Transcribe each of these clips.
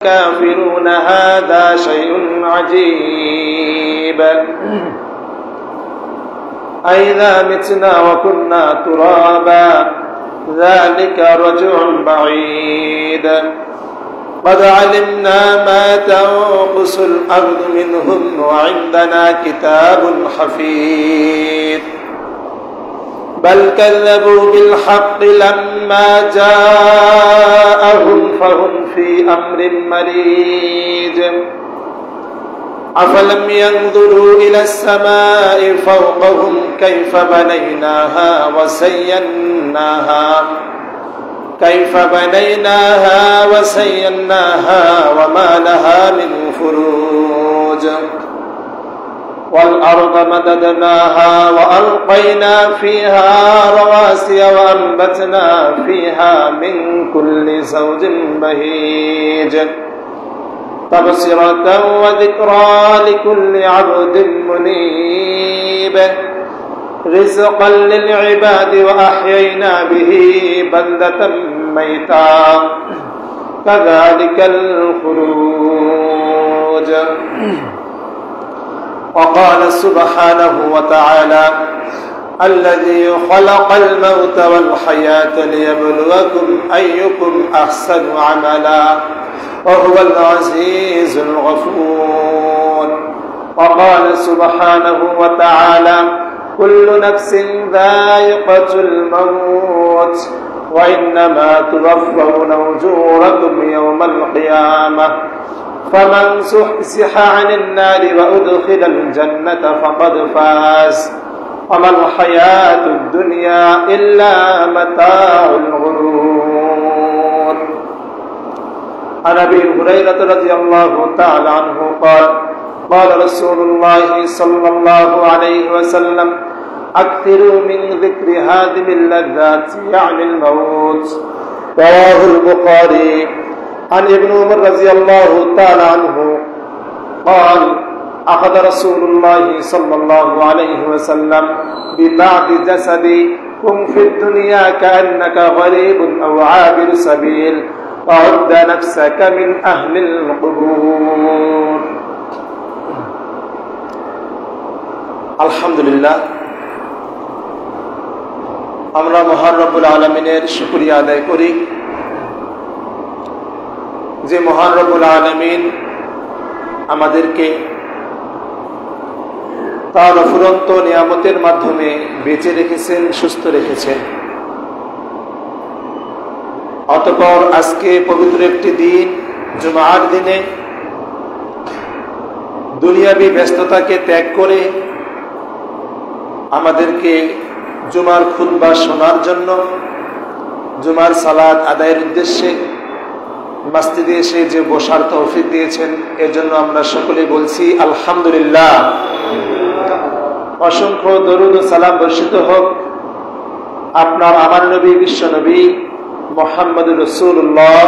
الكافرون هذا شيء عجيب أئذا متنا وكنا ترابا ذلك رجع بعيد قد علمنا ما تنقص الأرض منهم وعندنا كتاب حفيظ بل كذبوا بالحق لما جاءهم فهم في أمر مريج أفلم ينظروا إلى السماء فوقهم كيف بنيناها وزيناها وما لها من فروج والأرض مددناها وألقينا فيها رواسي وأنبتنا فيها من كل زوج بهيج تبصرة وذكرى لكل عبد منيب رزقا للعباد وأحيينا به بلدة ميتا كذلك الخروج وقال سبحانه وتعالى الذي خلق الموت والحياة ليبلوكم أيكم أحسن عملا وهو العزيز الغفور وقال سبحانه وتعالى كل نفس ذائقة الموت وإنما توفون أجوركم يوم القيامة فمن زحزح عن النار وأدخل الجنة فقد فاز وما الحياة الدنيا إلا متاع الغرور عن أبي هريرة رضي الله تعالى عنه قال رسول الله صلى الله عليه وسلم أكثروا من ذكر هادم اللذات يعني الموت رواه البخاري عن ابن عمر رضي الله تعالى عنه قال أخذ رسول الله صلى الله عليه وسلم ببعض جسدكم في الدنيا كأنك غريب أو عابر سبيل وعد نفسك من أهل القبور আলহামদুলিল্লাহ আমরা মহান রব্বুল আলামিনের শুকরিয়া আদায় করি যে মহান রব্বুল আলামিন আমাদেরকে তার অফুরন্ত নিয়ামতের মাধ্যমে বেঁচে রেখেছেন, সুস্থ রেখেছেন। অতঃপর আজকে পবিত্র একটি দিন, জুমার দিনে দুনিয়াবী ব্যস্ততাকে ত্যাগ করে আমাদেরকে জুমার খুতবা শোনার জন্য, জুমার সালাত আদায়ের উদ্দেশ্যে মসজিদে এসে যে বসার তৌফিক দিয়েছেন এর জন্য আমরা সকলে বলছি আলহামদুলিল্লাহ। অসংখ্য দরুদ ও সালাম বর্ষিত হোক আপনার আমার নবী, বিশ্ব নবী মুহাম্মদুর রাসূলুল্লাহ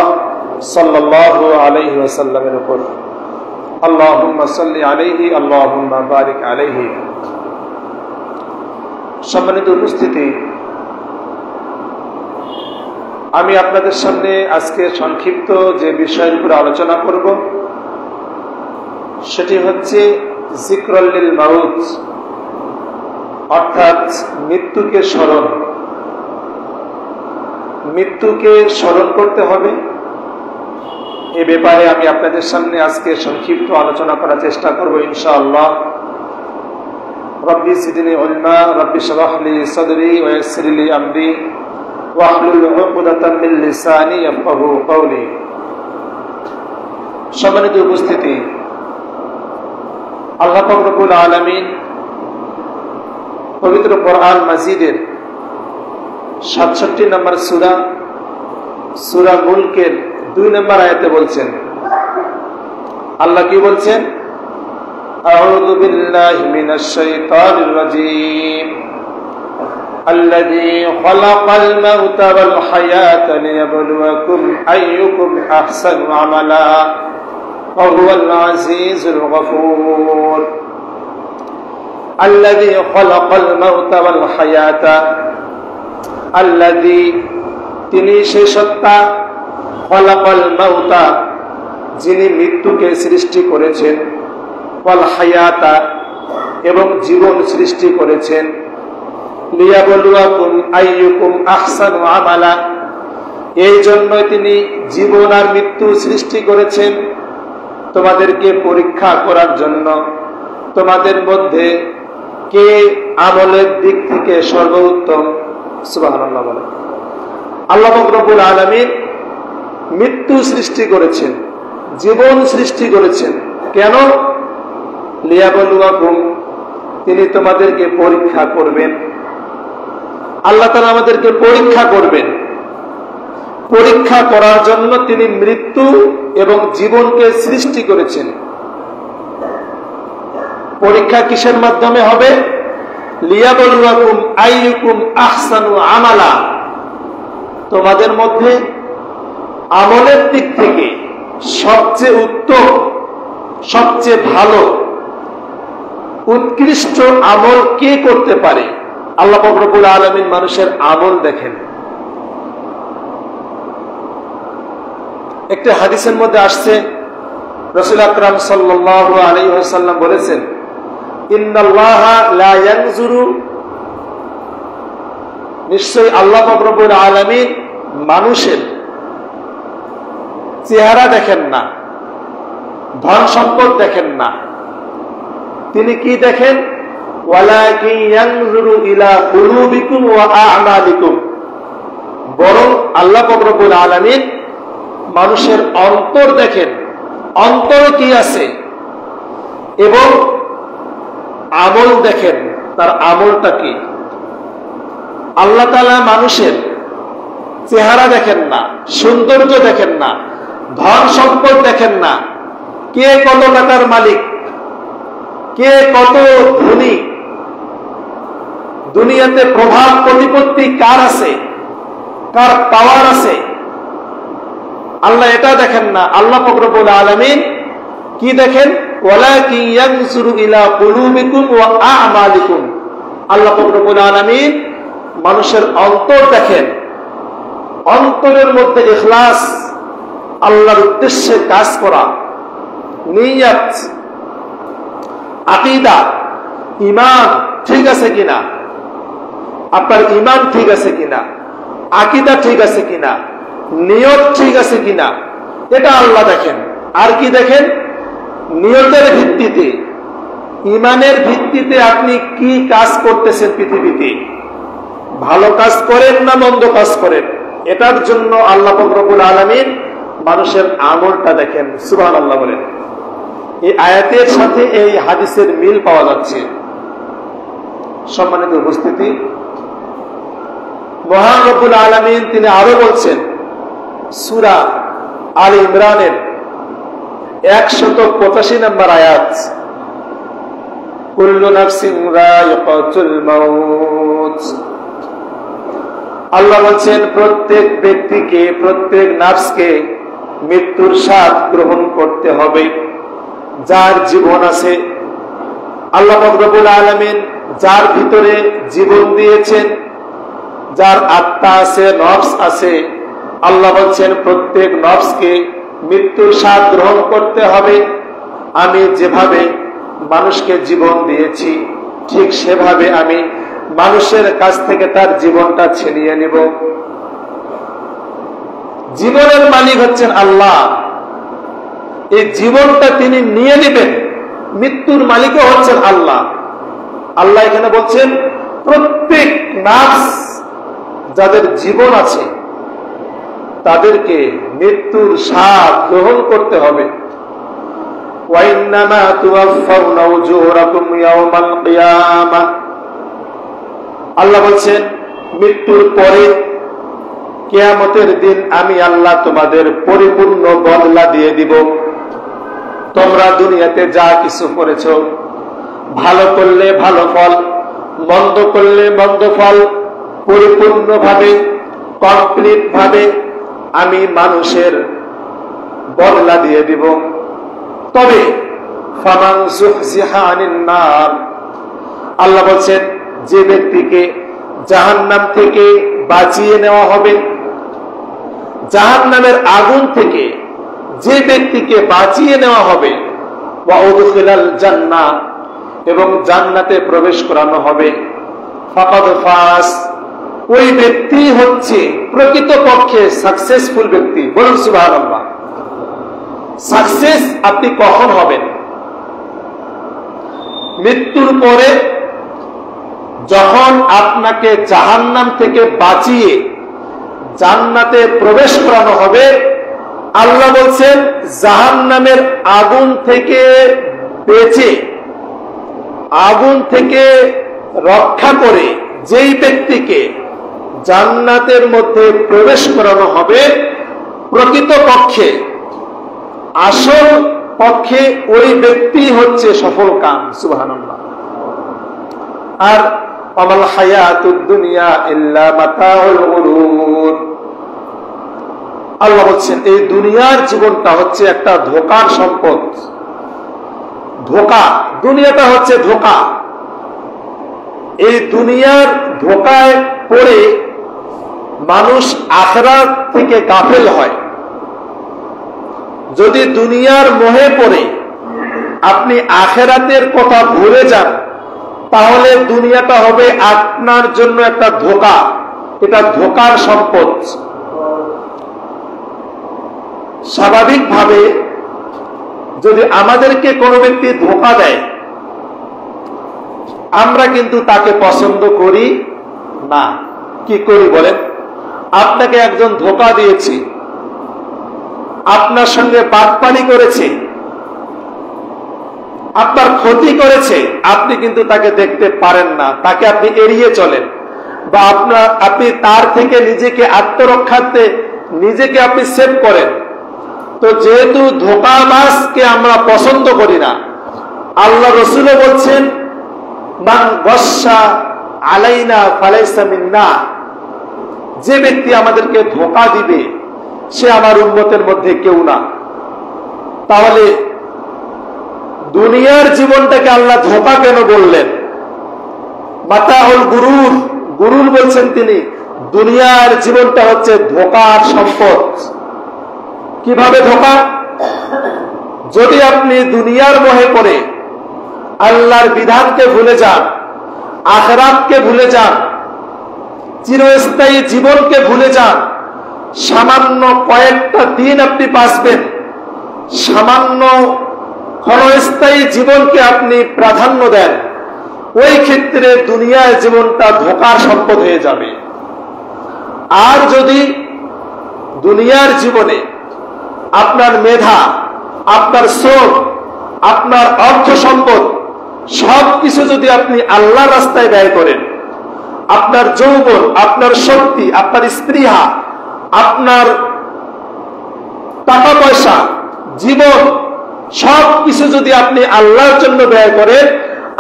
সাল্লাল্লাহু আলাইহি ওয়াসাল্লামের উপর। আল্লাহুম্মা সাল্লি আলাইহি আল্লাহুম্মা বারিক আলাইহি। সম্মানিত উপস্থিতি, আমি আপনাদের সামনে আজকে সংক্ষিপ্ত যে বিষয়ের উপর আলোচনা করব সেটি হচ্ছে যিকরুল লিল মাউত, অর্থাৎ মৃত্যুকে স্মরণ। মৃত্যুকে স্মরণ করতে হবে, এ ব্যাপারে আমি আপনাদের সামনে আজকে সংক্ষিপ্ত আলোচনা করার চেষ্টা করব ইনশাআল্লাহ। রব্বি জিদনি ইলমা রব্বি শরহ লি সাদরি ওয়া ইয়াসসির লি আমরি ওয়াহলুল উকদাতাম মিন লিসানি ইয়াফকাহু কওলি। সম্মানিত উপস্থিতি, আল্লাহ পাক রব্বুল আলামিন পবিত্র কোরআন মাজিদের 67 নম্বর সূরা মুলকের 2 নম্বর আয়াতে বলছেন, আল্লাহ কি বলছেন? আউযু বিল্লাহি মিনাশ শাইতানির রাজীম الذي خلق الموت والحياة ليبلوكم أيكم أحسن عملا وهو العزيز الغفور الذي خلق الموت والحياة الذي তিনি সেই সত্তা খলাকাল মাউতা যিনি মৃত্যুকে সৃষ্টি করেছেন, ওয়াল হায়াতা এবং জীবন সৃষ্টি করেছেন, লিয়াবলুয়াকুম আইয়ুকুম আহসানু আমালা, এই জন্য তিনি জীবন আর মৃত্যু সৃষ্টি করেছেন তোমাদেরকে পরীক্ষা করার জন্য, তোমাদের মধ্যে কে আমলের দিক থেকে সর্বোত্তম। সুবহানাল্লাহ বলেন। আল্লাহ রব্বুল আলামিন মৃত্যু সৃষ্টি করেছেন, জীবন সৃষ্টি করেছেন, কেন? লিয়াবলুয়াকুম, তিনি তোমাদেরকে পরীক্ষা করবেন। আল্লাহ তাআলা আমাদেরকে পরীক্ষা করবেন, পরীক্ষা করার জন্য তিনি মৃত্যু এবং জীবনকে সৃষ্টি করেছেন। পরীক্ষা কিসের মাধ্যমে হবে? লিয়াবলুয়াকুম আইয়ুকুম আহসানু আমালা, তোমাদের মধ্যে আমলের দিক থেকে সবচেয়ে উত্তম, সবচেয়ে ভালো, উৎকৃষ্ট আমল কে করতে পারে। আল্লাহ পাক রব্বুল আলামিন মানুষের আমল দেখেন। একটা হাদিসের মধ্যে আসছে, রাসূল আকরাম সাল্লাল্লাহু আলাইহি ওয়াসাল্লাম বলেছেন, ইন্নাল্লাহা লা ইয়ানজুরু, নিশ্চয়ই আল্লাহ পাক রব্বুল আলামিন মানুষের চেহারা দেখেন না, ধন সম্পদ দেখেন না, তিনি কি দেখেন? ওয়ালাকিন ইয়ানজুরু ইলা কুলুবিকুম ওয়া আ'মালিকুম, বরং আল্লাহ পাক রব্বুল আলামিন মানুষের অন্তর দেখেন, অন্তরে কি আছে, এবং আমল দেখেন, তার আমলটা কি। আল্লাহ তাআলা মানুষের চেহারা দেখেন না, সৌন্দর্য দেখেন না, ধন সম্পদ দেখেন না, কে কত টাকার মালিক, কে কত ধনী, দুনিয়াতে প্রভাব প্রতিপত্তি কার আছে, কার পাওয়ার আছে, আল্লাহ এটা দেখেন না। আল্লাহ পাক রব্বুল আলামিন কি দেখেন? ওয়ালাকিন ইয়ানজুরু ইলা কুলুবিকুম ওয়া আ'মালিকুম, আল্লাহ পাক রব্বুল আলামিন মানুষের অন্তর দেখেন, অন্তরের মধ্যে ইখলাস, আল্লাহর উদ্দেশ্যে কাজ করা, নিয়ত, আকীদা, ঈমান ঠিক আছে কিনা, আপনার ঈমান ঠিক আছে কিনা, আকীদা ঠিক আছে কিনা, নিয়ত ঠিক আছে কিনা, এটা আল্লাহ দেখেন। আর কি দেখেন? নিয়তের ভিত্তিতে, ঈমানের ভিত্তিতে আপনি কি কাজ করতেছেন পৃথিবীতে, ভালো কাজ করেন না মন্দ কাজ করেন, এটার জন্য আল্লাহ পাক রব্বুল আলামিন মানুষের আমলটা দেখেন। সুবহানাল্লাহ বলেন। এই আয়াতের সাথে এই হাদিসের মিল পাওয়া যাচ্ছে। সম্মানিত উপস্থিতি, মহান রব্বুল আলামিন তিনি আরো বলছেন সূরা আল ইমরানের 185 নম্বর আয়াত, কুল্লু নাফসিন যায়িকাতুল মাউত, আল্লাহ বলছেন প্রত্যেক ব্যক্তিকে, প্রত্যেক নাফসকে মৃত্যুর স্বাদ গ্রহণ করতে হবে। যার জীবন আছে, আল্লাহ পাক রব্বুল আলামিন যার ভিতরে জীবন দিয়েছেন, যার আত্মা আছে, নফস আছে, আল্লাহ বলছেন প্রত্যেক নফসকে মৃত্যুর স্বাদ গ্রহণ করতে হবে। আমি যেভাবে মানুষকে জীবন দিয়েছি, ঠিক সেভাবে আমি মানুষের কাছ থেকে তার জীবনটা ছিনিয়ে নিব। জীবনের মালিক হচ্ছেন আল্লাহ, এই জীবনটা তিনি নিয়ে নেবেন। মৃত্যুর মালিকও হচ্ছেন আল্লাহ। আল্লাহ এখানে বলছেন প্রত্যেক নাফস, যাদের জীবন আছে, তাদেরকে মৃত্যুর স্বাদ গ্রহণ করতে হবে। ওয়াইন্নামা তুওয়াফাউনা উজুরাকুম ইয়াওমাল কিয়ামাহ, আল্লাহ বলছেন মৃত্যুর পরে কিয়ামতের দিন আমি আল্লাহ তোমাদের পরিপূর্ণ বদলা দিয়ে দিব। তোমরা দুনিয়াতে যা কিছু করেছো, ভালো করলে ভালো ফল, মন্দ করলে মন্দ ফল, পরিপূর্ণভাবে, কমপ্লিট ভাবে আমি মানুষের বদলা দিয়ে দিব। তবে ফামান যুহজিহা আনিন নার, আল্লাহ বলছেন যে ব্যক্তিকে জাহান্নাম থেকে বাঁচিয়ে নেওয়া হবে, জাহান্নামের আগুন থেকে যে ব্যক্তিকে বাঁচিয়ে নেওয়া হবে ওয়া উদখিলাল জান্নাহ, এবং জান্নাতে প্রবেশ করানো হবে, ফাকাদ ফাস, ওই ব্যক্তি হচ্ছে প্রকৃতপক্ষে সাকসেসফুল ব্যক্তি। বলুন সুবহানাল্লাহ। সাকসেস আপনি কখন হবেন? মৃত্যুর পরে যখন আপনাকে জাহান্নাম থেকে বাঁচিয়ে জান্নাতে প্রবেশ করানো হবে। আল্লাহ বলছেন জাহান্নামের আগুন থেকে বেঁচে, আগুন থেকে রক্ষা করে যেই ব্যক্তিকে জান্নাতের মধ্যে প্রবেশ করানো হবে, প্রকৃতপক্ষে আসল পক্ষে ওই ব্যক্তি হচ্ছে সফল কাম। সুবহানাল্লাহ। আর আমাল হায়াতুদ দুনিয়া ইল্লা মাতাউল গুরুর, আল্লাহ বলছেন এই দুনিয়ার জীবনটা হচ্ছে একটা ধোঁকার সম্পদ। ধোঁকা, দুনিয়াটা হচ্ছে ধোঁকা। এই দুনিয়ার ধোঁকায় পড়ে মানুষ আখিরাত থেকে গাফেল হয়। যদি দুনিয়ার মোহে পড়ে আপনি আখিরাতের কথা ভুলে যান, তাহলে দুনিয়াটা হবে আপনার জন্য একটা ধোঁকা। এটা ধোঁকার সম্পদ। স্বাভাবিকভাবে যদি আমাদেরকে কোনো ব্যক্তি ধোঁকা দেয়, আমরা কিন্তু তাকে পছন্দ করি না। কি করি বলেন? আপনাকে একজন ধোঁকা দিয়েছে, আপনার সঙ্গে বাটপারি করেছে, আপনার ক্ষতি করেছে, আপনি কিন্তু তাকে দেখতে পারেন না, তাকে আপনি এড়িয়ে চলেন, বা আপনি তার থেকে নিজেকে আত্মরক্ষার্থে নিজেকে আপনি সেভ করেন। তো যেহেতু ধোঁকাবাজকে আমরা পছন্দ করি না, আল্লাহ রাসূলও বলছেন মান গাশা আলাইনা ফালাইসা মিন্না, যে ব্যক্তি আমাদেরকে ধোঁকা দিবে সে আমার উম্মতের মধ্যে কেউ না। তাহলে দুনিয়ার জীবনটাকে আল্লাহ ধোঁকা কেন বললেন? মাতাউল গুরুর, গুরুর বলছেন তিনি, দুনিয়ার জীবনটা হচ্ছে ধোঁকার সম্পদ। কিভাবে ধোঁকা? যদি আপনি দুনিয়ার মোহে পড়ে আল্লাহর বিধানকে ভুলে যান, আখিরাতকে ভুলে যান, চিরস্থায়ী জীবনকে ভুলে যান, সামান্য কয়েকটা দিন আপনি বাঁচবেন, সামান্য ক্ষণস্থায়ী জীবনকে আপনি প্রাধান্য দেন, ওই ক্ষেত্রে দুনিয়ার জীবনটা ধোঁকার সম্পদ হয়ে যাবে। আর যদি দুনিয়ার জীবনে আপনার মেধা, আপনার শ্রম, আপনার অর্থ সম্পদ সবকিছু যদি আপনি আল্লাহর রাস্তায় ব্যয় করেন, আপনার যৌবন, আপনার শক্তি, আপনার স্পৃহা, আপনার টাকা পয়সা, জীবন, সবকিছু যদি আপনি আল্লাহর জন্য ব্যয় করেন,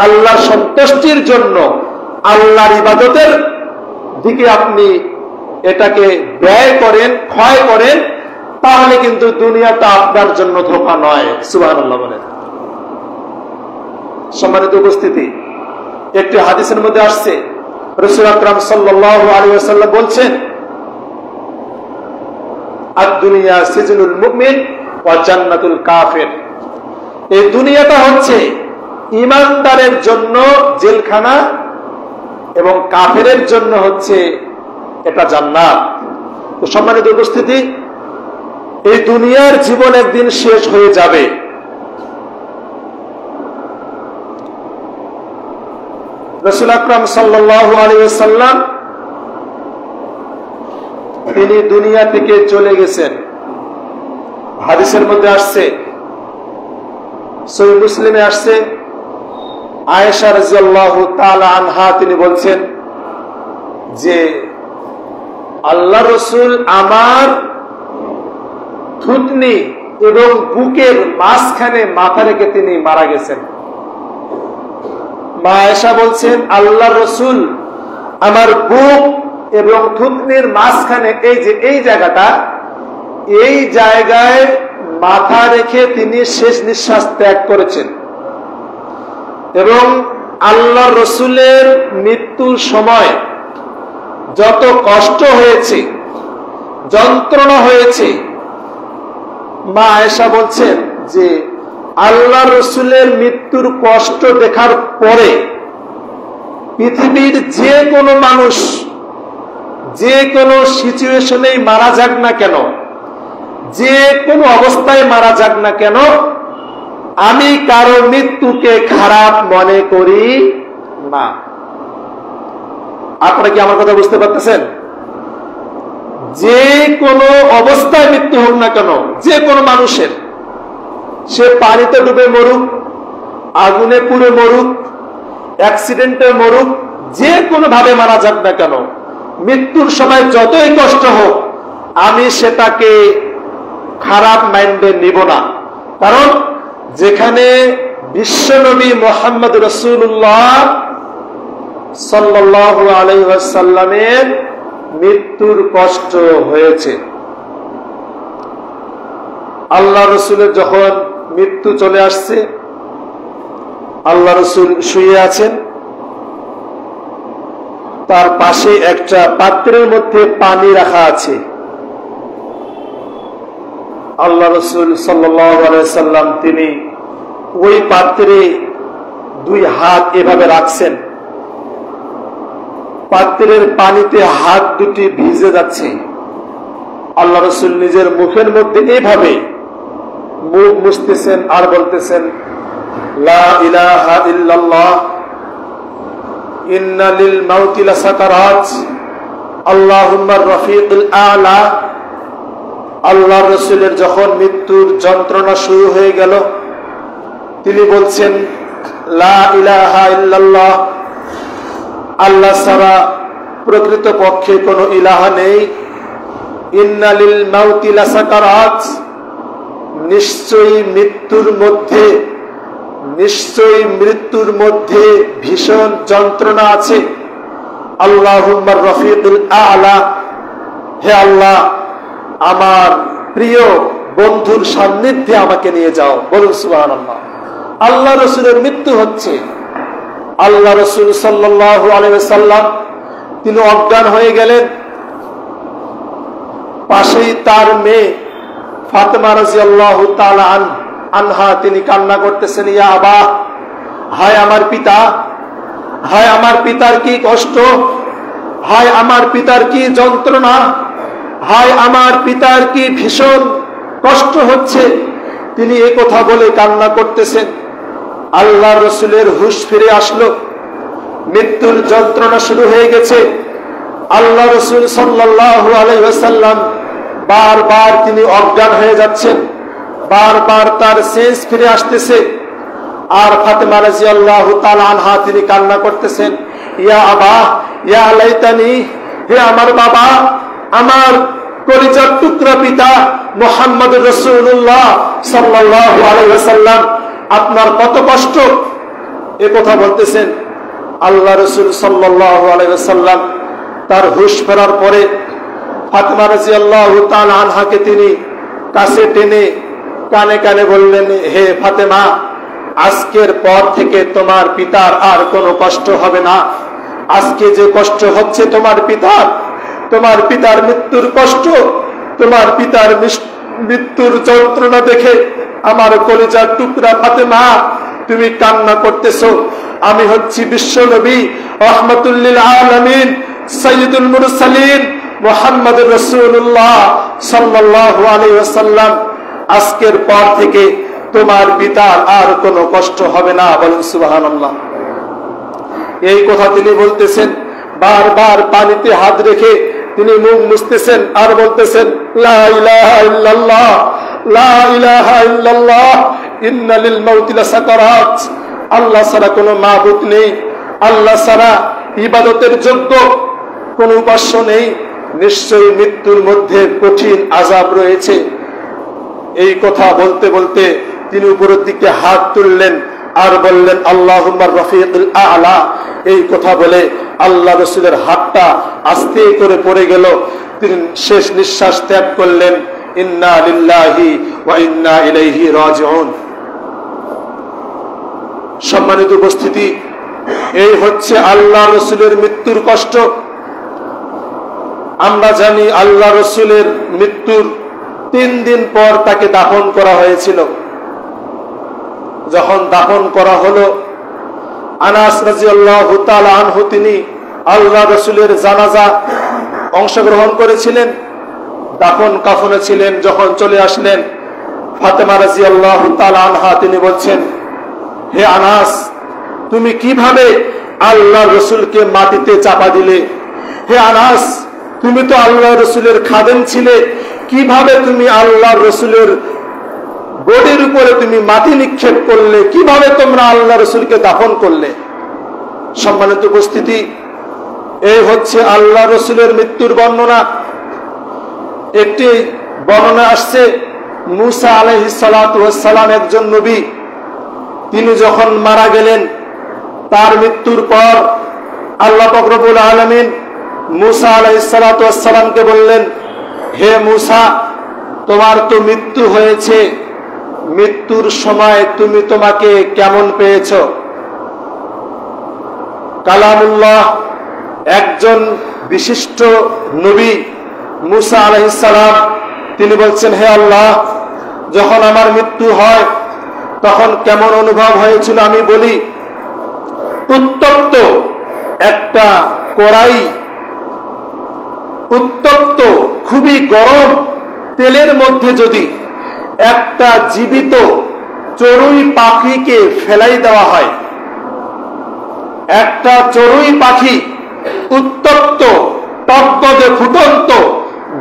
আল্লাহর সন্তুষ্টির জন্য, আল্লাহর ইবাদতের দিকে আপনি এটাকে ব্যয় করেন, ক্ষয় করেন, তাহলে কিন্তু দুনিয়াটা আপনার জন্য ধোঁকা নয়। সুবহানাল্লাহ বলেন। সম্মানিত উপস্থিতি, একটি হাদিসের মধ্যে আসছে রাসূল আকরাম সাল্লাল্লাহু আলাইহি ওয়াসাল্লাম বলছেন আদ-দুনিয়া সিজনুল মুমিন ওয়া জান্নাতুল কাফির, এই দুনিয়াটা হচ্ছে ঈমানদারের জন্য জেলখানা এবং কাফেরের জন্য হচ্ছে এটা জান্নাত। তো সম্মানিত উপস্থিতি, এই দুনিয়ার জীবন একদিন শেষ হয়ে যাবে। রাসূল আকরাম সাল্লাল্লাহু আলাইহি ওয়াসাল্লাম তিনি দুনিয়া থেকে চলে গেছেন। হাদিসের মধ্যে আসছে, সহিহ মুসলিমে আসছে, আয়েশা রাদিয়াল্লাহু তাআলা আনহা তিনি বলছেন যে আল্লাহ রাসূল আমার থুতনি এবং বুকের মাঝখানে মাথা রেখে তিনি মারা গেছেন। মা আয়েশা বলছেন আল্লাহ রাসূল আমার বুক এবং থুতনির মাঝখানে এই জায়গাটা, এই জায়গায় মাথা রেখে তিনি শেষ নিঃশ্বাস ত্যাগ করেছেন। এবং আল্লাহ রাসূলের মৃত্যুর সময় যত কষ্ট হয়েছে, যন্ত্রণা হয়েছে, মা আয়েশা বলছেন যে আল্লাহ রসুলের মৃত্যুর কষ্ট দেখার পরে পৃথিবীর যে কোনো মানুষ যে কোনো সিচুয়েশনে মারা যাক না কেন, যে কোনো অবস্থায় মারা যাক না কেন, আমি কারো মৃত্যুকে খারাপ মনে করি না। আপনারা কি আমার কথা বুঝতে পারতেছেন? যে কোনো অবস্থায় মৃত্যু হোক না কেন, যে কোনো মানুষের, সে পানিতে ডুবে মরুক, আগুনে পুড়ে মরুক, অ্যাক্সিডেন্টে মরুক, যে কোনো ভাবে মারা যাক না কেন, মৃত্যুর সময় যতই কষ্ট হোক আমি সেটাকে খারাপ মাইন্ডে নিব না। কারণ যেখানে বিশ্বনবী মুহাম্মদ রাসূলুল্লাহ সাল্লাল্লাহু আলাইহি ওয়াসাল্লামের মৃত্যুর কষ্ট হয়েছে, আল্লাহ রসুলের যখন মৃত্যু চলে আসছে, আল্লাহ রসুল শুয়ে আছেন, তার পাশে একটা পাত্রের মধ্যে পানি রাখা আছে। আল্লাহ রসুল সাল্লাল্লাহু আলাইহি ওয়াসাল্লাম তিনি ওই পাত্রে দুই হাত এভাবে রাখছেন, পাত্রের পানিতে হাত দুটি ভিজে যাচ্ছে। আল্লাহ রসুল নিজের মুখের মধ্যে এভাবে মুখ মুছতেছেন আর বলতেছেন, লা ইলাহা ইল্লাল্লাহ ইন্না লিল মাউতি লাসাকারাত আল্লাহুম্মা রফিকুল আলা। আল্লাহ রসুলের যখন মৃত্যুর যন্ত্রণা শুরু হয়ে গেল, তিনি বলছেন, লা ইলাহা ইল্লাল্লাহ, আল্লাহ ছাড়া প্রকৃত পক্ষে কোনো ইলাহা নেই। ইন্না লিল মাউতি লাসাকারাত, নিশ্চয়ই মৃত্যুর মধ্যে ভীষণ যন্ত্রণা আছে। আল্লাহুম্মা রফিকুল আলা, হে আল্লাহ আমার প্রিয় বন্ধুর সান্নিধ্যে আমাকে নিয়ে যাও। বলুন সুবহানাল্লাহ। আল্লাহ রসুলের মৃত্যু হচ্ছে, আল্লাহ রসুল সাল্লাল্লাহু আলাইহি ওয়াসাল্লাম তিনি অজ্ঞান হয়ে গেলেন। পাশেই তার মেয়ে ফাতেমা রাদিয়াল্লাহু তাআলা আনহা তিনি কান্না করতেছেন, ইয়া আবা, হায় আমার পিতা, হায় আমার পিতার কি কষ্ট, হায় আমার পিতার কি যন্ত্রণা, হায় আমার পিতার কি ভীষণ কষ্ট হচ্ছে। তিনি এই কথা বলে কান্না করতেছেন। আল্লাহ রসুলের হুঁশ ফিরে আসলো, মৃত্যুর যন্ত্রণা শুরু হয়ে গেছে। আল্লাহ রসুল সাল্লাল্লাহু আলাইহি ওয়াসাল্লাম বারবার তিনি অজ্ঞান হয়ে যাচ্ছেন, বারবার তার সেন্স ফিরে আসতেছে। আর ফাতেমা রাদিয়াল্লাহু তাআলা আনহা তিনি কান্না করতেছেন, ইয়া আবা ইয়া লাইতানি, হে আমার বাবা, আমার কলিজার টুকরা পিতা মুহাম্মদুর রাসূলুল্লাহ সাল্লাল্লাহু আলাইহি ওয়াসাল্লাম, আপনার কত কষ্ট। এ কথা বলতেছেন। আল্লাহ রসুল সাল্লাল্লাহু আলাইহি ওয়াসাল্লাম তার হুঁশ ফেরার পরে ফাতেমা রাদিয়াল্লাহু তাআলা আনহাকে তিনি কাছে টেনে কানে কানে বললেন, হে ফাতেমা, আজকের পর থেকে তোমার পিতার আর কোনো কষ্ট হবে না। আজকে যে কষ্ট হচ্ছে তোমার পিতার মৃত্যুর কষ্ট, তোমার পিতার মৃত্যুর যন্ত্রণা দেখে আমার কলিজার টুকরা ফাতেমা তুমি কান্না করতেছো। আমি হচ্ছি বিশ্ব নবী রাহমাতুল লিল আলামিন সাইয়্যিদুল মুরসালিন মুহাম্মদুর রাসূলুল্লাহ সাল্লাল্লাহু আলাইহি ওয়াসাল্লাম, আজকের পর থেকে তোমার পিতার আর কোনো কষ্ট হবে না। বলুন সুবহানাল্লাহ। এই কথা তিনি বলতেছেন, বারবার পানিতে হাত রেখে তিনি মুখ মুছতেছেন আর বলতেছেন, লা ইলাহা ইল্লাল্লাহ, লা ইলাহা ইল্লাল্লাহ, ইন্না লিল মাউতি লাসাকারাত। আল্লাহ ছাড়া কোনো মাবুদ নেই, আল্লাহ ছাড়া ইবাদতের যোগ্য কোনো উপাস্য নেই, নিশ্চয়ই মৃত্যুর মধ্যে কঠিন আযাব রয়েছে। এই কথা বলতে বলতে তিনি উপরের দিকে হাত তুললেন আর বললেন, আল্লাহুম্মা রফিকুল আলা। এই কথা বলে আল্লাহ রসুলের হাতটা আস্তে করে পড়ে গেল। তিনি শেষ নিঃশ্বাস ত্যাগ করলেন। ইন্না লিল্লাহি ওয়া ইন্না ইলাইহি রাজিউন। সম্মানিত উপস্থিতি, এই হচ্ছে আল্লাহ রসুলের মৃত্যুর কষ্ট। আমরা জানি আল্লাহ রসুলের মৃত্যুর 3 দিন পর তাকে দাফন করা হয়েছিল। যখন দাফন করা হলো, আনাস রাদিয়াল্লাহু তাআলা আনহু তিনি আল্লাহ রাসূলের জানাজা অংশগ্রহণ করেছিলেন, দাফন কাফনে ছিলেন। যখন চলে আসলেন, ফাতেমা রাদিয়াল্লাহু তাআলা আনহা তিনি বলছেন, হে আনাস, তুমি কিভাবে আল্লাহ রাসূলকে মাটিতে চাপা দিলে? হে আনাস, তুমি তো আল্লাহ রাসূলের খাদেম ছিলে, কিভাবে তুমি আল্লাহ রাসূলের বডির উপরে তুমি মাটি নিক্ষেপ করলে? কিভাবে তোমরা আল্লাহ রাসূলকে দাফন করলে? সম্মানিত উপস্থিতি, এই হচ্ছে আল্লাহ রাসূলের মৃত্যুর বর্ণনা। একটি বর্ণনা আসছে, মুসা আলাইহিস সালাতু ওয়াস সালাম একজন নবী, তিনি যখন মারা গেলেন, তার মৃত্যুর পর আল্লাহ পাক রব্বুল আলামিন মুসা আলাইহিস সালাতু ওয়াস সালামকে বললেন, হে মুসা, তোমার তো মৃত্যু হয়েছে, মৃত্যুর সময় তুমি তোমাকে কেমন পেয়েছ? কালামুল্লাহ, একজন বিশিষ্ট নবী মুসা আলাইহিস সালাম তিনি বলছেন, হে আল্লাহ, যখন আমার মৃত্যু হয় তখন কেমন অনুভব হয়েছিল আমি বলি। উত্তপ্ত একটা কড়াই, উত্তপ্ত খুবই গরম তেলের মধ্যে যদি একটা জীবিত চড়ুই পাখিকে ফেলাই দেওয়া হয়, একটা চড়ুই পাখি উত্তপ্ত টকবগে ফুটন্ত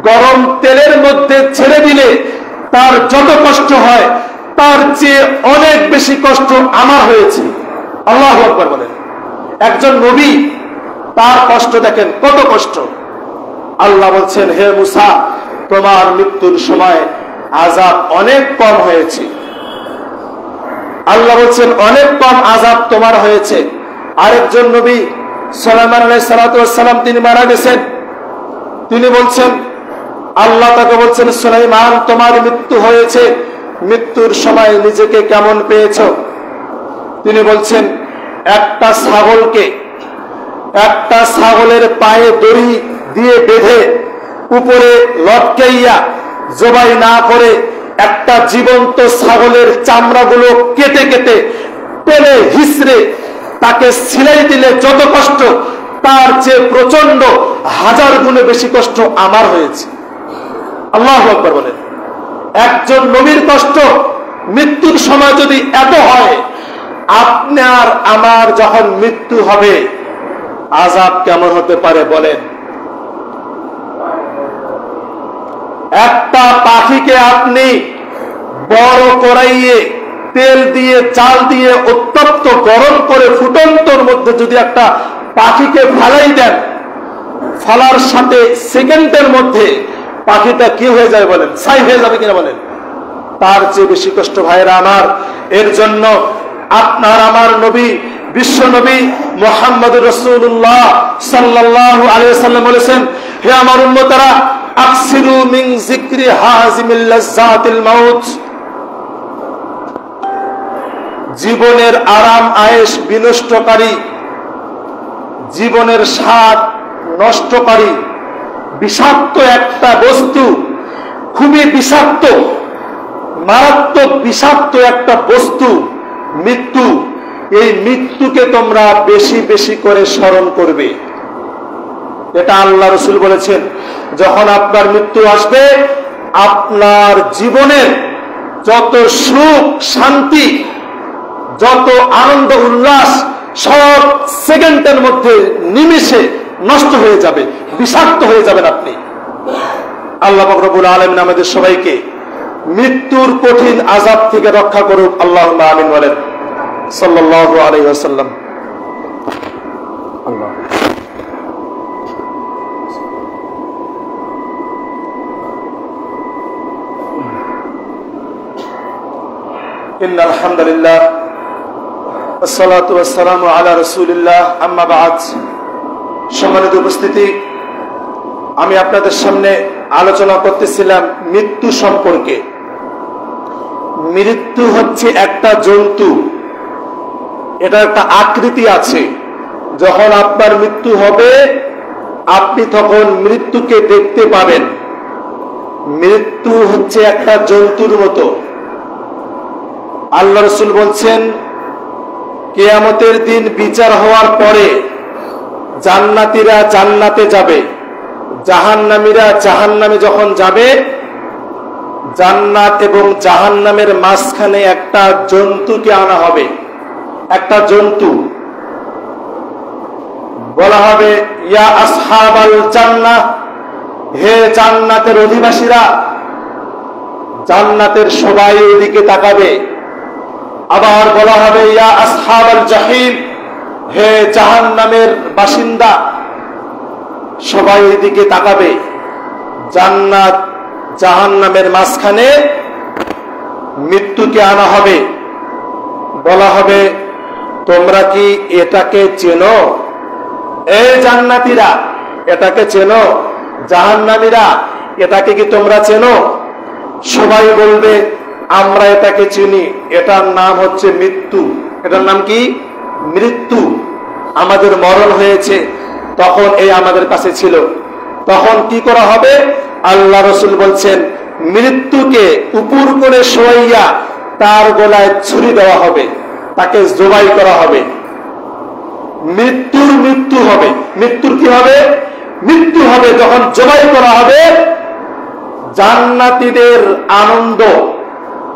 গরম তেলের মধ্যে ছেড়ে দিলে তার যত কষ্ট হয়, তার চেয়ে অনেক বেশি কষ্ট আমার হয়েছে। আল্লাহু আকবার বলেন। একজন নবী, তার কষ্ট দেখেন কত কষ্ট। আল্লাহ বলছেন, হে মুসা, তোমার মৃত্যুর সময় আযাব অনেক কম হয়েছে। আল্লাহ বলছেন, অনেক কম আযাব তোমার হয়েছে। আরেকজন নবী সুলাইমান আলাইহিস সালাতু ওয়াস সালাম তিনি মারা গেছেন, তিনি বলছেন, আল্লাহ তাকে বলছেন, সুলাইমান, তোমার মৃত্যু হয়েছে, মৃত্যুর সময় নিজেকে কেমন পেয়েছ? তিনি বলছেন, একটা ছাগলের পায়ে দড়ি দিয়ে বেঁধে উপরে লটকাইয়া জবাই না করে একটা জীবন্ত ছাগলের চামড়াগুলো কেটে কেটে টেনে হিসড়ে তাকে সিলাই দিলে যত কষ্ট, তার চেয়ে প্রচন্ড 1000 গুণে বেশি কষ্ট আমার হয়েছে। আল্লাহু আকবার বলেন। একজন নবীর কষ্ট মৃত্যুর সময় যদি এত হয়, আপনার আমার যখন মৃত্যু হবে আযাব কেমন হতে পারে বলেন? একটা পাখিকে আপনি বড় কড়াইয়ে তেল দিয়ে চাল দিয়ে উত্তপ্ত গরম করে ফুটন্তর মধ্যে যদি একটা পাখিকে ফেলাই দেন, ফেলার সাথে সেকেন্ডের মধ্যে পাখিটা কি হয়ে যায় বলেন? ছাই হয়ে যাবে কিনা বলেন? তার চেয়ে বেশি কষ্ট ভাইরা আমার। এর জন্য আপনার আমার নবী, বিশ্ব নবী মুহাম্মদুর রাসূলুল্লাহ সাল্লাল্লাহু আলাইহি ওয়াসাল্লাম বলেছেন, হে আমার উম্মতেরা, আকসিরু মিন যিকরি হাযিমিল লাযযাতিল মাউত, জীবনের আরাম আয়েশ বিনষ্টকারী, জীবনের স্বাদ নষ্টকারী বিষাক্ত একটা বস্তু, খুবই বিষাক্ত, মারাত্মক বিষাক্ত একটা বস্তু মৃত্যু। এই মৃত্যুকে তোমরা বেশি বেশি করে স্মরণ করবে। এটা আল্লাহ রাসূল বলেছেন। যখন আপনার মৃত্যু আসবে, আপনার জীবনের যত সুখ শান্তি, যত আনন্দ উল্লাস সব সেকেন্ডের মধ্যে নিমেষে নষ্ট হয়ে যাবে, বিষাক্ত হয়ে যাবেন আপনি। আল্লাহ পাক রব্বুল আলামিন আমাদের সবাইকে মৃত্যুর কঠিন আযাব থেকে রক্ষা করুক। আল্লাহুম্মা আমিন বলেন। সাল্লাল্লাহু আলাইহি ওয়াসাল্লাম। আল্লাহ ইন্নাল হামদুলিল্লাহ ওয়াসসালাতু ওয়াসসালামু আলা রাসূলিল্লাহ, আম্মা বা'দ। সম্মানিত উপস্থিতি, আমি আপনাদের সামনে আলোচনা করতেছিলাম মৃত্যু সম্পর্কে। মৃত্যু হচ্ছে একটা জন্তু, এটা একটা আকৃতি আছে। যখন আপনার মৃত্যু হবে, আপনি তখন মৃত্যুকে দেখতে পাবেন। মৃত্যু হচ্ছে একটা জন্তুর মতো। আল্লাহ রাসূল বলছেন, কিয়ামতের দিন বিচার হওয়ার পরে জান্নাতীরা জান্নাতে যাবে, জাহান্নামীরা জাহান্নামে যখন যাবে, জান্নাত এবং জাহান্নামের মাঝখানে একটা জন্তুকে আনা হবে। একটা জন্তু বলা হবে, ইয়া আসহাবাল জান্নাহ, হে জান্নাতের অধিবাসীরা। জান্নাতের সবাই এদিকে তাকাবে। আবার বলা হবে, ইয়া আসহাবাল জাহিম, হে জাহান্নামের বাসিন্দা, সবাই এদিকে তাকাবে। জান্নাত জাহান্নামের মাঝখানে মৃত্যুকে আনা হবে। বলা হবে, তোমরা কি এটাকে চেনো? এই জান্নাতীরা এটাকে চেনো? জাহান্নামীরা এটাকে কি তোমরা চেনো? সবাই বলবে, আমরা এটাকে চিনি, এটার নাম হচ্ছে মৃত্যু। এটার নাম কি? মৃত্যু। আমাদের মরণ হয়েছে, তখন এই আমাদের কাছে ছিল। তখন কি করা হবে? আল্লাহ রাসূল বলছেন, মৃত্যুকে উপর করে শোয়াইয়া তার গলায় ছুরি দেওয়া হবে, তাকে জবাই করা হবে। মৃত্যুর মৃত্যু হবে। মৃত্যুর কি হবে? মৃত্যু হবে যখন জবাই করা হবে। জান্নাতীদের আনন্দ,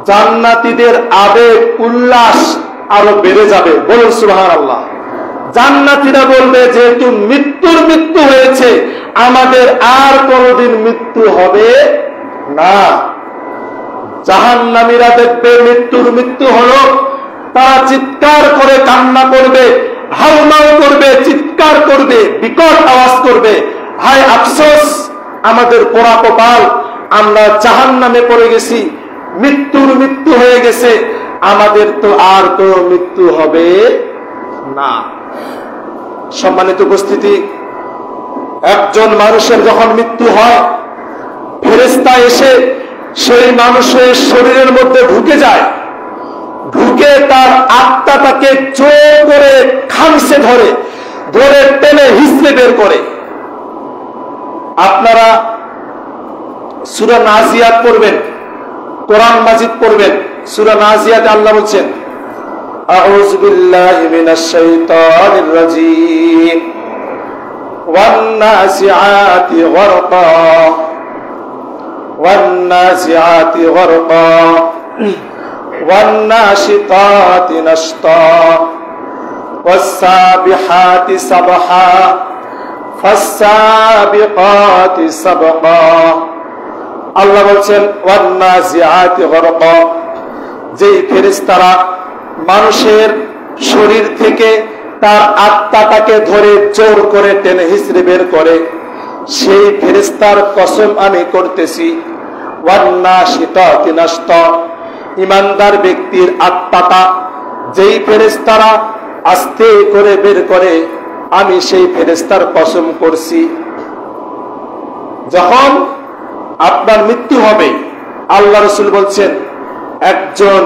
জান্নাতীদের আবেগ উল্লাস আরো বেড়ে যাবে। বলুন সুবহানাল্লাহ। জান্নাতীরা বলবে, যেহেতু মৃত্যুর মৃত্যু হয়েছে, আমাদের আর কোনদিন মৃত্যু হবে না। জাহান্নামীরা দেখবে মৃত্যুর মৃত্যু হলো, তারা চিৎকার করে কান্না করবে, হাউমাউ করবে, চিৎকার করবে, বিকট আওয়াজ করবে, হায় আফসোস, আমাদের পোড়া কপাল, আমরা জাহান্নামে পড়ে গেছি, মৃত্যুর মৃত্যু হয়ে গেছে, আমাদের তো আর কোনো মৃত্যু হবে না। সম্মানিত উপস্থিতি, একজন মানুষের যখন মৃত্যু হয়, ফেরেশতা এসে সেই মানুষের শরীরের মধ্যে ঢুকে যায়, ঢুকে তার আত্মাটাকে জোর করে খামসে ধরে, ধরে টেনে হিঁচড়ে বের করে। আপনারা সূরা নাজিয়াত পড়বেন, কোরআন মাজিদ পড়বেন। সূরা নাজিয়াতে আল্লাহ বলছেন, আউযু বিল্লাহি মিনাশ শাইতানির রাজীম, ওয়ান নাজিআতি গরকা, ওয়ান নাজিআতি গরকা, ওয়ান নাশিতাতি নাশতা, ওয়াস সাবিহাতি সাবহা, ফাসসাবিকাতি সাবকা। আল্লাহ বলছেন, ওয়ান নাজিআতি গরকা, যেই ফেরেশতারা মানুষের শরীর থেকে তার আত্মাটাকে ধরে জোর করে টেনে হিঁচড়ে বের করে, সেই ফেরেশতার কসম আমি করতেছি, ওয়ান নাশিতাতি নাশতা, ইমানদার ব্যক্তির আত্মাটা যেই ফেরেশতারা আস্তে করে বের করে, আমি সেই ফেরেশতার কসম করছি। যখন আপনার মৃত্যু হবে, আল্লাহ রাসূল বলছেন, একজন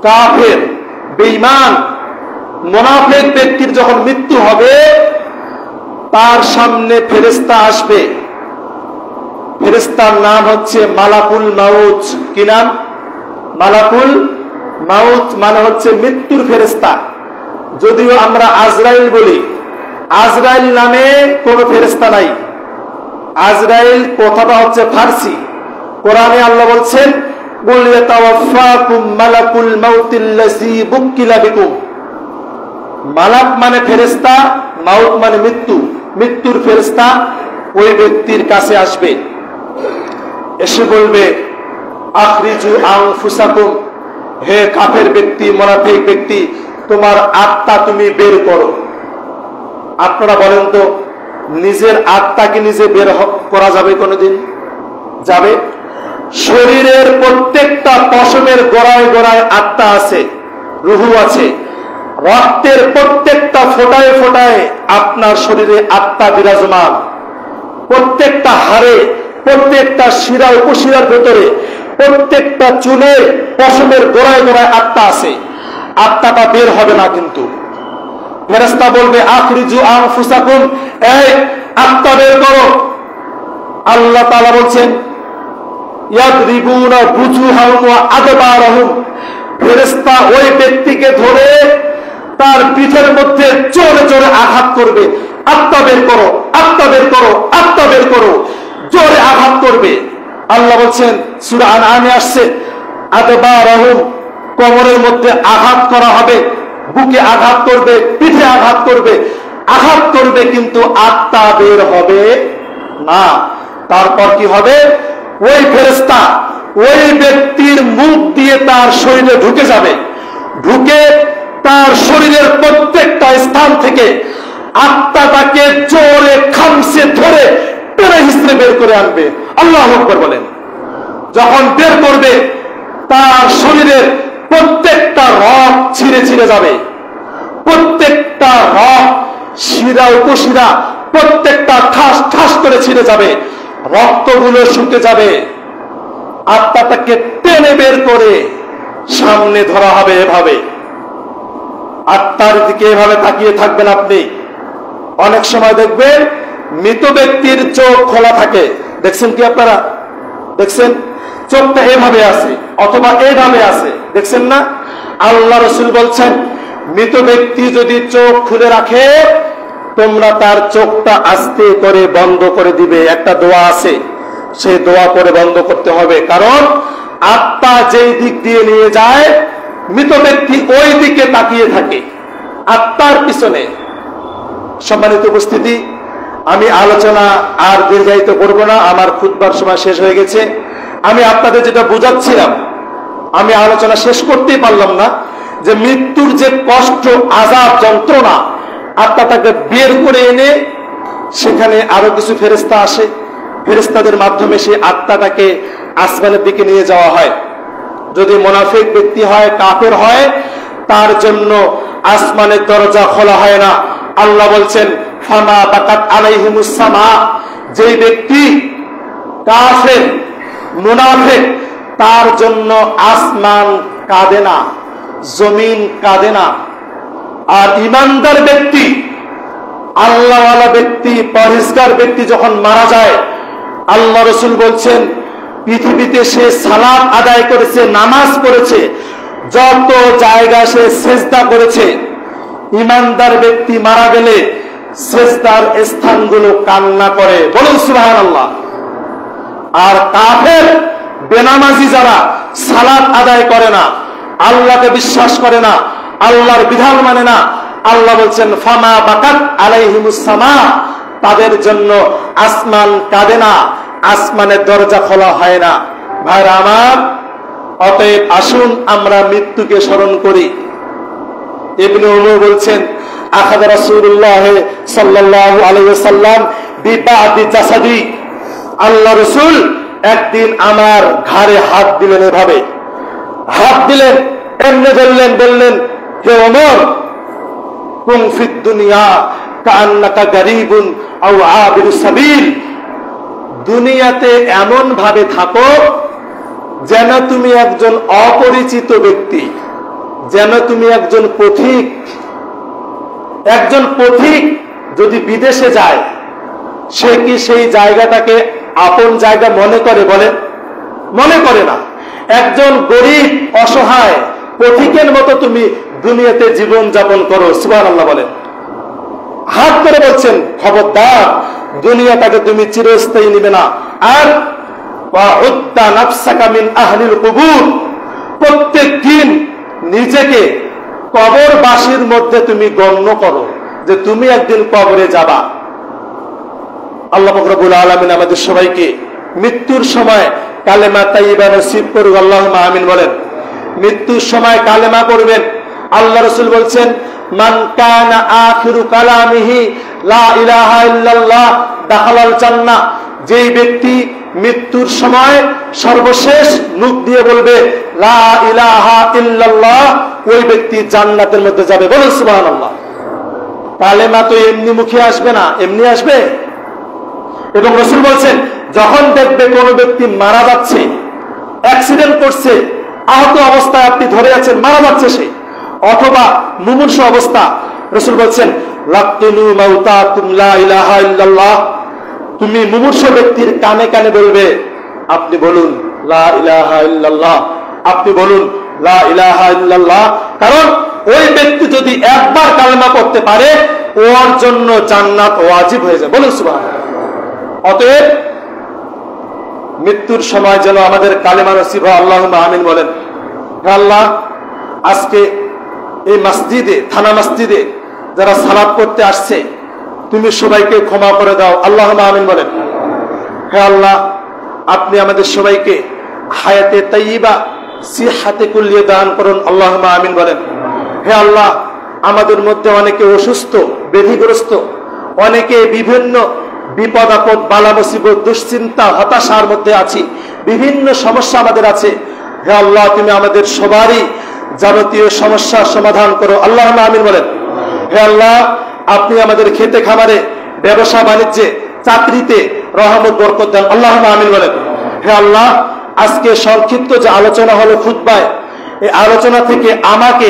কাফের, বেঈমান, মুনাফিক ব্যক্তির যখন মৃত্যু হবে, তার সামনে ফেরেশতা আসবে। ফেরেশতার নাম হচ্ছে মালাকুল মাউত। কি নাম? মালাকুল মাউত মানে হচ্ছে মৃত্যুর ফেরেশতা। যদিও আমরা আজরাইল বলি, আজরাইল নামে কোন ফেরেশতা নাই। আজরাইল কথাটা হচ্ছে ফার্সি। কোরআনে আল্লাহ বলছেন, কুল ইয়াতাওয়াফাকুম মালাকুল মাউতিল্লাযী বুক্কিলা বিকুম। মালাক মানে ফেরেশতা, মাউত মানে মৃত্যু। মৃত্যুর ফেরেশতা ওই ব্যক্তির কাছে আসবে, এসে বলবে, আখরিজু আনফুসাকুম, হে কাফের ব্যক্তি, মুনাফিক ব্যক্তি, তোমার আত্মা তুমি বের করো। আপনারা বলেন তো, নিজের আত্মা কি নিজে বের করা যাবে কোনোদিন? যাবে? শরীরের প্রত্যেকটা পশমের গোড়ায় গোড়ায় আত্মা আছে, রুহু আছে। রক্তের প্রত্যেকটা ফোঁটায় ফোঁটায় আপনার শরীরে আত্মা বিরাজমান। প্রত্যেকটা হাড়ে, প্রত্যেকটা শিরা উপশিরার ভেতরে, প্রত্যেকটা চুলে, পশমের গোড়ায় গোড়ায় আত্মা আছে। আত্মাটা বের হবে না। কিন্তু ফেরেশতা বলবে, আখরিজু আনফুসাকুম, এই আত্মা বের করো। আল্লাহ তাআলা বলছেন, ইয়াদরিবুনা বুজুহাহুম ওয়া আদবারহুম, ফেরেশতা ওই ব্যক্তিকে ধরে তার পিঠের মধ্যে জোরে জোরে আঘাত করবে। আত্মা বের করো, আত্মা বের করো, আত্মা বের করো, জোরে আঘাত করবে। আল্লাহ বলছেন, সূরা আনআমে আসছে, আদবারহুম, কোমরের মধ্যে আঘাত করা হবে, বুকে আঘাত করবে, পিঠে আঘাত করবে, আঘাত করবে, কিন্তু আত্মা বের হবে না। তারপর কি হবে? ওই ফেরেশতা ওই ব্যক্তির মুখ দিয়ে তার শরীরে ঢুকে যাবে, ঢুকে তার শরীরের প্রত্যেকটা স্থান থেকে আত্মাটাকে জোরে খামসে ধরে টেনে হিসেবে বের করে আনবে। আল্লাহু আকবার বলেন। যখন বের করবে, তার শরীরের প্রত্যেকটা রগ ছিঁড়ে ছিঁড়ে যাবে, প্রত্যেকটা রগ, শিরা উপশিরা প্রত্যেকটা ঠাস ঠাস করে ছিঁড়ে যাবে, রক্তগুলো শুকে যাবে। আত্মাটাকে টেনে বের করে সামনে ধরা হবে। এভাবে আত্মার দিকে এভাবে তাকিয়ে থাকবেন আপনি। অনেক সময় দেখবেন মৃত ব্যক্তির চোখ খোলা থাকে, দেখছেন কি আপনারা? দেখছেন চোখটা এভাবে আছে অথবা এইভাবে আছে, দেখছেন না? আল্লাহ রাসূল বলছেন, মৃত ব্যক্তি যদি চোখ খুলে রাখে, তোমরা তার চোখটা আস্তে করে বন্ধ করে দিবে। একটা দোয়া আছে, সেই দোয়া করে বন্ধ করতে হবে, কারণ আত্মা যেই দিক দিয়ে নিয়ে যায়, মৃত ব্যক্তি ওই দিকে তাকিয়ে থাকে, আত্মার পিছনে। সম্মানিত উপস্থিতি, আমি আলোচনা আর দীর্ঘায়িত করব না, আমার খুতবার সময় শেষ হয়ে গেছে। আমি আপনাদের যেটা বুঝাচ্ছিলাম, আমি আলোচনা শেষ করতেই পারলাম না, যে মৃত্যুর যে কষ্ট, আযাব, যন্ত্রণা, আত্মাটাকে বের করে এনে সেখানে আরো কিছু ফেরেশতা আসে, ফেরেশতাদের মাধ্যমে সেই আত্মাটাকে আসমানের দিকে নিয়ে যাওয়া হয়। যদি মুনাফিক ব্যক্তি হয়, কাফের হয়, তার জন্য আসমানের দরজা খোলা হয় না। আল্লাহ বলছেন, ফামা বাকাত আলাইহিমুস সামা, যেই ব্যক্তি কাফের, মুনাফিক, তার জন্য আসমান কাঁদে না, জমিন কাঁদে না। আর ইমানদার ব্যক্তি, আল্লাহওয়ালা ব্যক্তি, পরহেজগার ব্যক্তি যখন মারা যায়, আল্লাহ রাসূল বলছেন, পৃথিবীতে সে সালাত আদায় করেছে, নামাজ পড়েছে, যত জায়গা সে সেজদা করেছে, ইমানদার ব্যক্তি মারা গেলে সেজদার স্থানগুলো কান্না করে। বলুন সুবহানাল্লাহ। আর কাফের, বেনামাজি যারা সালাত আদায় করে না, আল্লাহকে বিশ্বাস করে না, আল্লাহর বিধান মানে না, আল্লাহ বলছেন, ফামা বাকাত আলাইহিমুস সামা, তাদের জন্য আসমান কাঁদে না, আসমানের দরজা খোলা হয় না। ভাইরা আমার, অতএব আসুন আমরা মৃত্যুকে স্মরণ করি। ইবনে উমর বলছেন, আখাযা রাসূলুল্লাহ সাল্লাল্লাহু আলাইহি ওয়াসাল্লাম বিবাদি জাসাদি, আল্লাহ রাসূল একদিন আমার ঘাড়ে হাত দিলেন, এভাবে হাত দিলেন, এমনি ধরলেন, বললেন, হে ওমর, কুন ফিদ দুনিয়া কাআন্নাকা গারীবুন আও আবিরুস সাবিল, দুনিয়াতে এমন ভাবে থাকো যেন তুমি একজন অপরিচিত ব্যক্তি, যেন তুমি একজন পথিক। একজন পথিক যদি বিদেশে যায়, সে কি সেই জায়গাটাকে আপন জায়গা মনে করে? বলেন, মনে করে না। একজন গরিব, অসহায় পথিকের মতো তুমি দুনিয়াতে জীবন যাপন করো। সুবহানাল্লাহ বলেন। হাত করে বলছেন, খবরদার, দুনিয়াটাকে তুমি চিরস্থায়ী নিবে না। আর ওয়াউদ্দা নাফসাকা মিন আহলিল কুবুর, প্রত্যেক দিন নিজেকে কবরবাসীর মধ্যে তুমি গণ্য করো, যে তুমি একদিন কবরে যাবা। আল্লাহ পাক রব্বুল আলামিন আমাদের সবাইকে মৃত্যুর সময় কালেমা তাইয়্যিবা নসিব করুক, আল্লাহুম্মা আমিন বলেন। মৃত্যুর সময় কালেমা করবেন। আল্লাহ রাসূল বলছেন, মান কানা আখিরু কালামিহি লা ইলাহা ইল্লাল্লাহ দাখালাল জান্নাহ, যেই ব্যক্তি মৃত্যুর সময় সর্বশেষ মুখ দিয়ে বলবে লা ইলাহা ইল্লাল্লাহ, ওই ব্যক্তি জান্নাতের মধ্যে যাবে। বলুন সুবহানাল্লাহ। কালেমা তো এমনি মুখে আসবে না, এমনি আসবে। এবং রাসূল বলছেন, যখন দেখবে কোন ব্যক্তি মারা যাচ্ছে, অ্যাক্সিডেন্ট করছে, আহত অবস্থায় আপনি ধরে আছেন, মারা যাচ্ছে সে, অথবা মুমূর্ষু অবস্থা, রাসূল বলছেন, লাকিনু মাউতাকুম লা ইলাহা ইল্লাল্লাহ, তুমি মুমূর্ষু ব্যক্তির কানে কানে বলবে, আপনি বলুন লা ইলাহা ইল্লাল্লাহ। আপনি বলুন লা ইলাহা ইল্লাল্লাহ, কারণ ওই ব্যক্তি যদি একবার কালেমা পড়তে পারে ওর জন্য জান্নাত ওয়াজিব হয়ে যায়। বলুন সুবহানাল্লাহ। অতএব মৃত্যুর সময় যেন আমাদের কালেমা নসিব হয়। আল্লাহুম্মা আমিন বলেন। হে আল্লাহ, আজকে এই মসজিদে, থানা মসজিদে যারা সালাত করতে আসছে তুমি সবাইকে ক্ষমা করে দাও। আল্লাহুম্মা আমিন বলেন। হে আল্লাহ, আপনি আমাদের সবাইকে হায়াতে তাইয়্যিবা সিহাতে কুল্লিয়া দান করুন। আল্লাহুম্মা আমিন বলেন। হে আল্লাহ, আমাদের মধ্যে অনেকে অসুস্থ, ব্যাধিগ্রস্ত, অনেকে বিভিন্ন বিপদ আপদ, বালা মুসিবত, দুশ্চিন্তা, হতাশার মধ্যে আছি, বিভিন্ন সমস্যা আমাদের আছে। হে আল্লাহ, তুমি আমাদের সবারই যাবতীয় সমস্যার সমাধান করো। আল্লাহুম্মা আমিন বলেন। হে আল্লাহ, আপনি আমাদের খেতে খামারে, ব্যবসা বাণিজ্যে, চাকরিতে রহমত বরকত দেন। আল্লাহুম্মা আমিন বলেন। হে আল্লাহ, আজকে সংক্ষিপ্ত যে আলোচনা হলো খুতবায়, এই আলোচনা থেকে আমাকে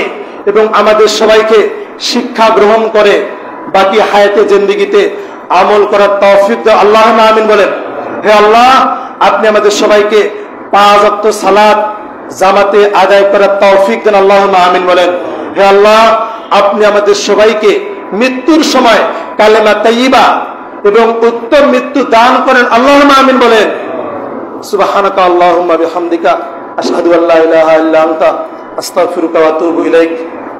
এবং আমাদের সবাইকে শিক্ষা গ্রহণ করে বাকি হায়াতে জিন্দেগিতে আমল করার তৌফিক দাও। আল্লাহুম্মা আমিন বলেন। হে আল্লাহ, আপনি আমাদের সবাইকে 5 ওয়াক্ত সালাত জামাতে আদায় করার তৌফিক দেন। আল্লাহুম্মা আমিন বলেন। হে আল্লাহ, আপনি আমাদের সবাইকে মৃত্যুর সময় কালেমা তাইয়্যিবা এবং উত্তম মৃত্যু দান করেন। আল্লাহুম্মা আমিন বলেন। সুবহানাকা আল্লাহুম্মা বিহামদিকা আশহাদু আল্লা ইলাহা ইল্লা আনতা আস্তাগফিরুকা ওয়া আতুবু ইলাইক।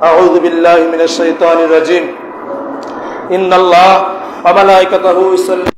আউযু বিল্লাহি মিনাশ শাইতানির রাজিম। ইন্নাল্লাহা ওয়া মালাইকাতাহু ইউসাল্লুনা